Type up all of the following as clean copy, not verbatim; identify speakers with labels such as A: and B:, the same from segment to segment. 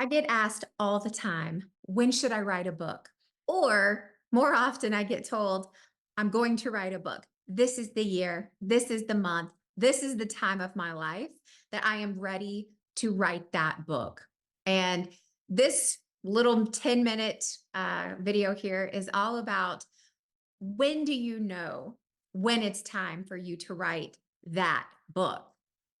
A: I get asked all the time, when should I write a book? Or more often, I get told, I'm going to write a book. This is the year, this is the month, this is the time of my life that I am ready to write that book. And this little 10-minute video here is all about when do you know when it's time for you to write that book?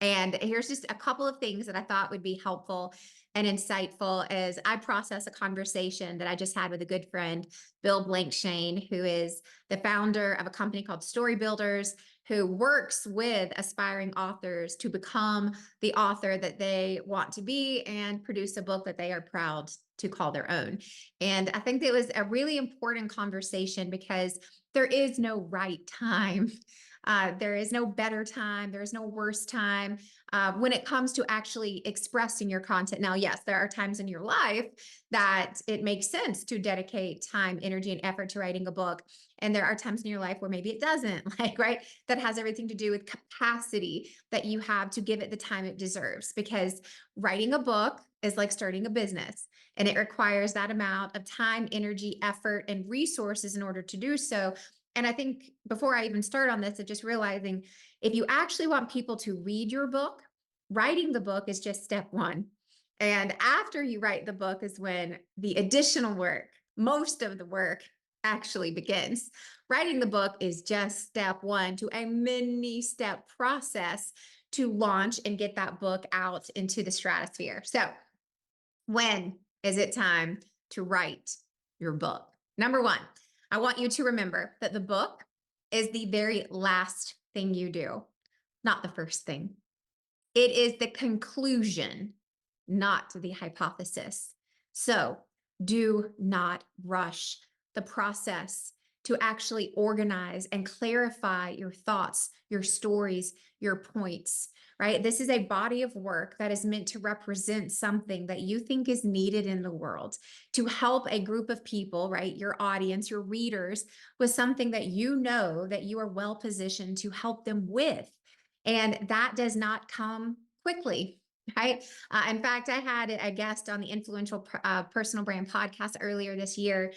A: And here's just a couple of things that I thought would be helpful and insightful as I process a conversation that I just had with a good friend, Bill Blankshain, who is the founder of a company called Story Builders, who works with aspiring authors to become the author that they want to be and produce a book that they are proud to call their own. And I think it was a really important conversation because there is no right time. There is no better time. There is no worse time when it comes to actually expressing your content. Now, yes, there are times in your life that it makes sense to dedicate time, energy, and effort to writing a book. And there are times in your life where maybe it doesn't, like, right? That has everything to do with capacity that you have to give it the time it deserves. Because writing a book is like starting a business, and it requires that amount of time, energy, effort, and resources in order to do so. And I think before I even start on this, of just realizing if you actually want people to read your book, writing the book is just step one. And after you write the book is when the additional work, most of the work actually begins. Writing the book is just step one to a many step process to launch and get that book out into the stratosphere. So, when is it time to write your book? Number one, I want you to remember that the book is the very last thing you do, not the first thing. It is the conclusion, not the hypothesis. So do not rush the process to actually organize and clarify your thoughts, your stories, your points, right? This is a body of work that is meant to represent something that you think is needed in the world to help a group of people, right? Your audience, your readers, with something that you know that you are well positioned to help them with. And that does not come quickly, right? In fact, I had a guest on the Influential Personal Brand podcast earlier this year,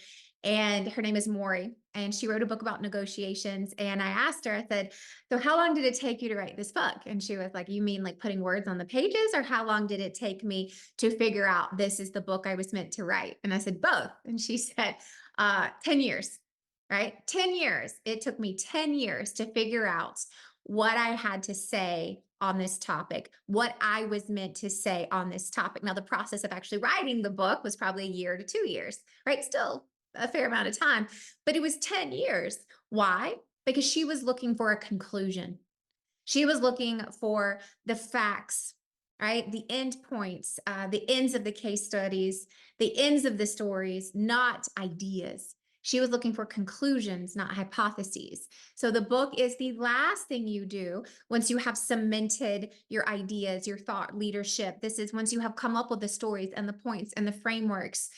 A: and her name is Maury, and she wrote a book about negotiations. And I asked her, I said, so how long did it take you to write this book? And she was like, you mean like putting words on the pages, or how long did it take me to figure out this is the book I was meant to write? And I said, both. And she said, 10 years, right? 10 years. It took me 10 years to figure out what I had to say on this topic, what I was meant to say on this topic. Now, the process of actually writing the book was probably a year to 2 years, right? Still a fair amount of time, but it was 10 years. Why? Because she was looking for a conclusion. She was looking for the facts, right? The end points, the ends of the case studies, the ends of the stories, not ideas. She was looking for conclusions, not hypotheses. So the book is the last thing you do once you have cemented your ideas, your thought leadership. This is once you have come up with the stories and the points and the frameworks.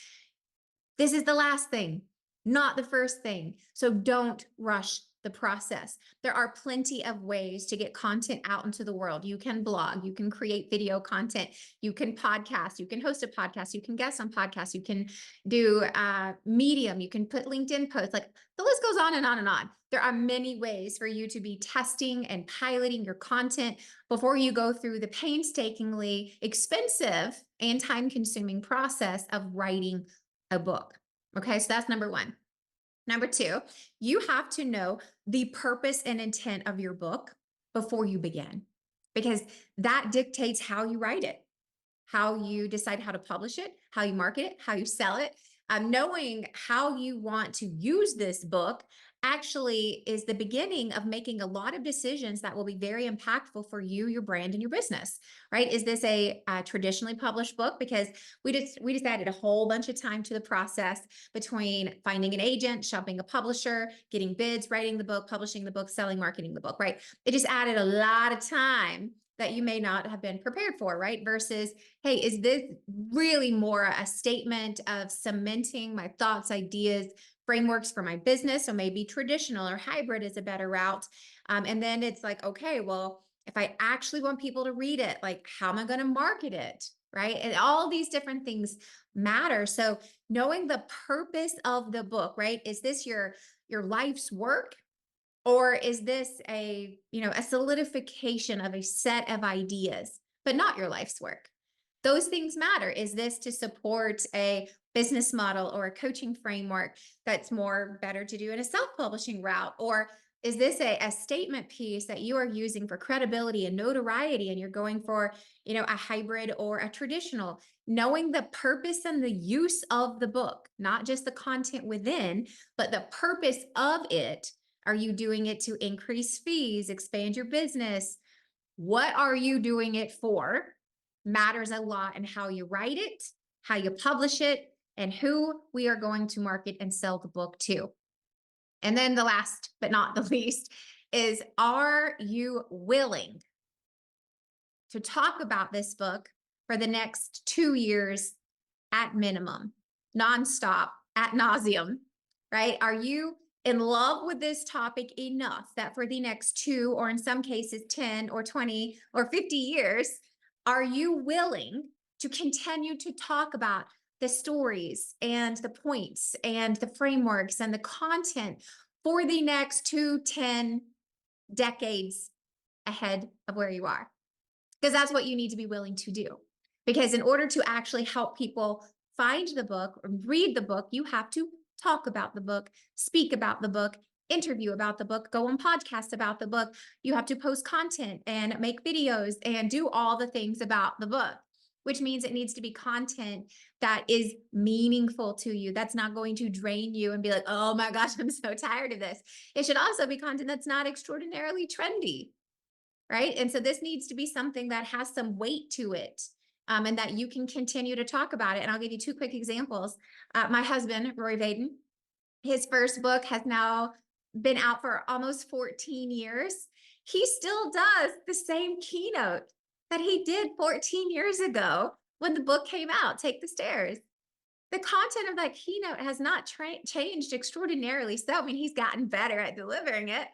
A: This is the last thing, not the first thing. So don't rush the process. There are plenty of ways to get content out into the world. You can blog, you can create video content, you can podcast, you can host a podcast, you can guest on podcasts, you can do Medium, you can put LinkedIn posts. Like the list goes on and on and on. There are many ways for you to be testing and piloting your content before you go through the painstakingly expensive and time-consuming process of writing a book. Okay, so that's number one. Number two, you have to know the purpose and intent of your book before you begin, because that dictates how you write it, how you decide how to publish it, how you market it, how you sell it. Knowing how you want to use this book actually is the beginning of making a lot of decisions that will be very impactful for you, your brand, and your business. Right? Is this a traditionally published book? Because we just added a whole bunch of time to the process between finding an agent, shopping a publisher, getting bids, writing the book, publishing the book, selling, marketing the book. Right? It just added a lot of time that you may not have been prepared for, right? Versus, hey, is this really more a statement of cementing my thoughts, ideas, frameworks for my business? So maybe traditional or hybrid is a better route. And then it's like, okay, well, if I actually want people to read it, like, how am I going to market it? right? And all these different things matter. So knowing the purpose of the book, right? Is this your life's work? Or is this a solidification of a set of ideas, but not your life's work? Those things matter. Is this to support a business model or a coaching framework that's more better to do in a self-publishing route? Or is this a statement piece that you are using for credibility and notoriety and you're going for, a hybrid or a traditional? Knowing the purpose and the use of the book, not just the content within, but the purpose of it. Are you doing it to increase fees, expand your business? What are you doing it for? Matters a lot in how you write it, how you publish it, and who we are going to market and sell the book to. And then the last but not the least is, are you willing to talk about this book for the next 2 years at minimum, nonstop, at nauseum, right? Are you in love with this topic enough that for the next 2, or in some cases 10 or 20 or 50 years, are you willing to continue to talk about the stories and the points and the frameworks and the content for the next 2, 10 decades ahead of where you are? Because that's what you need to be willing to do. Because in order to actually help people find the book or read the book, you have to talk about the book, speak about the book, interview about the book, go on podcasts about the book. You have to post content and make videos and do all the things about the book, which means it needs to be content that is meaningful to you. That's not going to drain you and be like, oh my gosh, I'm so tired of this. It should also be content that's not extraordinarily trendy, right? And so this needs to be something that has some weight to it, and that you can continue to talk about it. And I'll give you 2 quick examples. My husband, Roy Vaden, his first book has now been out for almost 14 years. He still does the same keynote that he did 14 years ago when the book came out, Take the Stairs. The content of that keynote has not changed extraordinarily. So, I mean, he's gotten better at delivering it.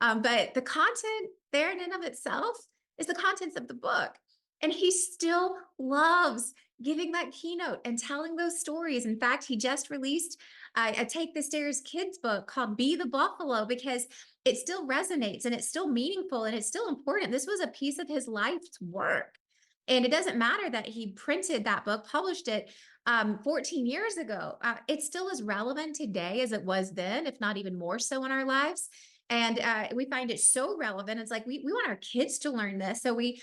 A: But the content there in and of itself is the contents of the book. And he still loves giving that keynote and telling those stories. In fact, he just released a Take the Stairs kids book called Be the Buffalo, because it still resonates and it's still meaningful and it's still important. This was a piece of his life's work. And it doesn't matter that he printed that book, published it 14 years ago. It's still as relevant today as it was then, if not even more so in our lives. And we find it so relevant. It's like we want our kids to learn this. So we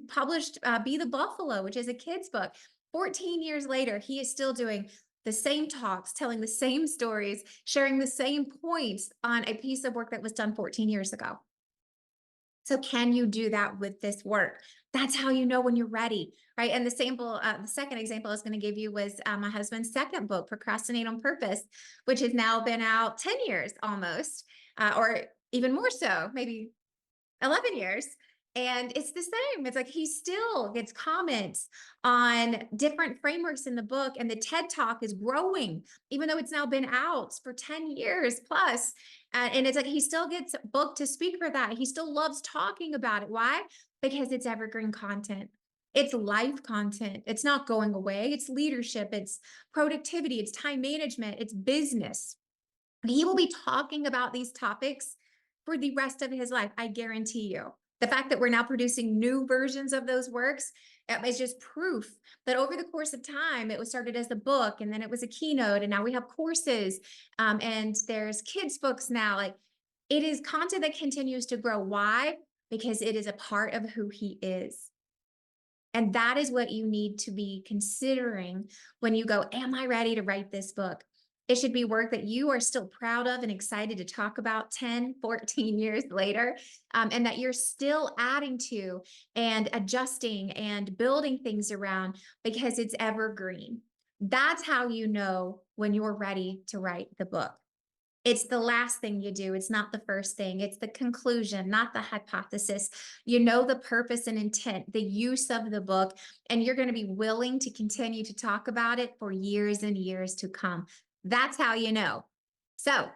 A: published Be the Buffalo, which is a kid's book. 14 years later, he is still doing the same talks, telling the same stories, sharing the same points on a piece of work that was done 14 years ago. So can you do that with this work? That's how you know when you're ready, right? And the second example I was going to give you was my husband's second book, Procrastinate on Purpose, which has now been out 10 years almost, or even more so, maybe 11 years. And it's the same. It's like he still gets comments on different frameworks in the book, and the TED Talk is growing, even though it's now been out for 10 years plus. And it's like he still gets booked to speak for that. He still loves talking about it. Why? Because it's evergreen content. It's life content. It's not going away. It's leadership. It's productivity. It's time management. It's business. And he will be talking about these topics for the rest of his life. I guarantee you. The fact that we're now producing new versions of those works is just proof that over the course of time, it was started as a book, and then it was a keynote, and now we have courses, and there's kids' books now. Like, it is content that continues to grow. Why? Because it is a part of who he is. And that is what you need to be considering when you go, am I ready to write this book? It should be work that you are still proud of and excited to talk about 10, 14 years later, and that you're still adding to and adjusting and building things around because it's evergreen. That's how you know when you're ready to write the book. It's the last thing you do. It's not the first thing. It's the conclusion, not the hypothesis. You know the purpose and intent, the use of the book, and you're going to be willing to continue to talk about it for years and years to come. That's how you know. So,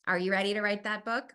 A: are you ready to write that book?